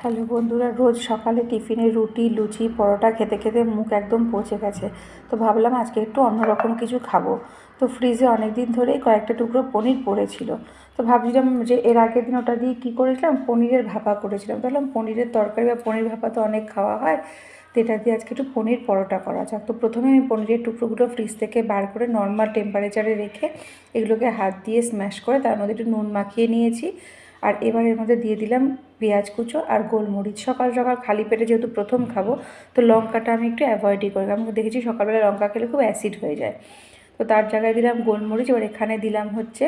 Hello বন্ধুরা, রোজ সকালে টিফিনে রুটি লুচি পরোটা খেতে খেতে মুখ একদম পচে গেছে। তো ভাবলাম আজকে একটু অন্যরকম কিছু খাবো। তো ফ্রিজে অনেক দিন ধরেই কয়েকটা টুকরো পনির পড়েছিল। তো ভাবছিলাম যে এর আগের দিন ওটা দিয়ে কী করেছিলাম, পনিরের ভাপা করেছিলাম। ভাবলাম পনিরের তরকারি বা পনির ভাপা তো অনেক খাওয়া হয়, তো এটা দিয়ে আজকে একটু পনির পরোটা করা যাক। তো প্রথমে আমি পনিরের টুকরোগুলো ফ্রিজ থেকে বার করে নর্মাল টেম্পারেচারে রেখে এগুলোকে হাত দিয়ে স্ম্যাশ করে তার মধ্যে একটু নুন মাখিয়ে নিয়েছি। আর এবার এর মধ্যে দিয়ে দিলাম পেঁয়াজ কুচো আর গোলমরিচ। সকাল সকাল খালি পেটে যেহেতু প্রথম খাবো, তো লঙ্কাটা আমি একটু অ্যাভয়েডই করি, আমি দেখেছি সকালবেলা লঙ্কা খেলে খুব অ্যাসিড হয়ে যায়। তো তার জায়গায় দিলাম গোলমরিচ। এবার এখানে দিলাম হচ্ছে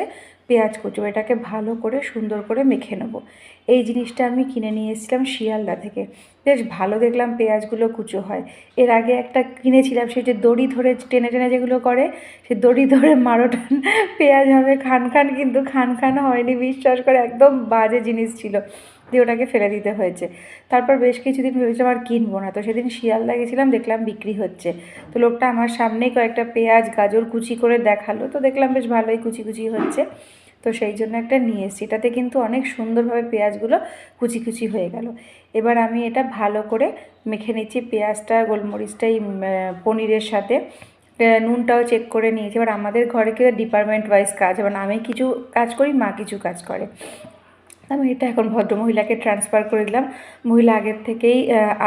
পেঁয়াজ কুচো। এটাকে ভালো করে সুন্দর করে মেখে নেবো। এই জিনিসটা আমি কিনে নিয়ে এসেছিলাম শিয়ালদা থেকে। বেশ ভালো দেখলাম পেঁয়াজগুলো কুচো হয়। এর আগে একটা কিনেছিলাম, সেই যে দড়ি ধরে টেনে টেনে যেগুলো করে, সে দড়ি ধরে মারোটান পেঁয়াজ হবে খান খান, কিন্তু খান খান হয়নি, বিশ্বাস করে, একদম বাজে জিনিস ছিল, দিয়ে ওটাকে ফেলে দিতে হয়েছে। তারপর বেশ কিছুদিন ভেবেছিলাম আর কিনবো না। তো সেদিন শিয়ালদা গেছিলাম, দেখলাম বিক্রি হচ্ছে। তো লোকটা আমার সামনেই কয়েকটা পেঁয়াজ গাজর কুচি করে দেখালো, তো দেখলাম বেশ ভালোই কুচি কুচি হচ্ছে। তো সেই জন্য একটা নিয়ে এসেছি। এটাতে কিন্তু অনেক সুন্দরভাবে পেঁয়াজগুলো কুচি কুচি হয়ে গেল। এবার আমি এটা ভালো করে মেখে নিচ্ছি, পেঁয়াজটা গোলমরিচটা এই পনিরের সাথে। নুনটাও চেক করে নিয়েছি। এবার আমাদের ঘরে কেউ ডিপার্টমেন্ট ওয়াইজ কাজ, এবার আমি কিছু কাজ করি, মা কিছু কাজ করে। আমি এটা এখন ভদ্রমহিলাকে ট্রান্সফার করে দিলাম। মহিলা আগের থেকেই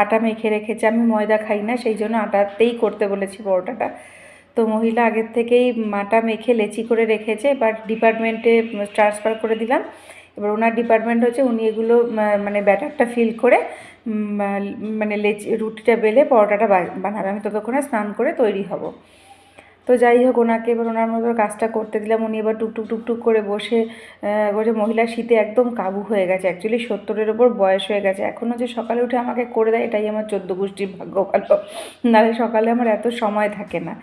আটা মেখে রেখেছে, আমি ময়দা খাই না, সেই জন্য আটাতেই করতে বলেছি পরোটাটা। তো মহিলা আগের থেকেই আটা মেখে লেচি করে রেখেছে, এবার ডিপার্টমেন্টে ট্রান্সফার করে দিলাম। এবার ওনার ডিপার্টমেন্ট হচ্ছে উনি এগুলো মানে ব্যাটারটা ফিল করে মানে লেচি রুটিটা বেলে পরোটাটা বানাবে। আমি ততক্ষণে স্নান করে তৈরি হব। তো যাই হোক, ওনাকে এবার ওনার মতো কাজটা করতে দিলাম। উনি এবার টুকটুক টুকটুক করে বসে বসে মহিলার শীতে একদম কাবু হয়ে গেছে, অ্যাকচুয়ালি 70-এর ওপর বয়স হয়ে গেছে, এখনও যে সকালে উঠে আমাকে করে দেয়, এটাই আমার 14 গোষ্ঠীর ভাগ্য ভালো, নাহলে সকালে আমার এত সময় থাকে না।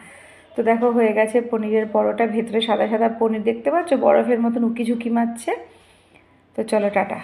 তো দেখো হয়ে গেছে পনিরের পরোটা, ভেতরে সাদা সাদা পনির দেখতে পাচ্ছ, বরফের মতন উকি ঝুঁকি মারছে। তো চলো টাটা।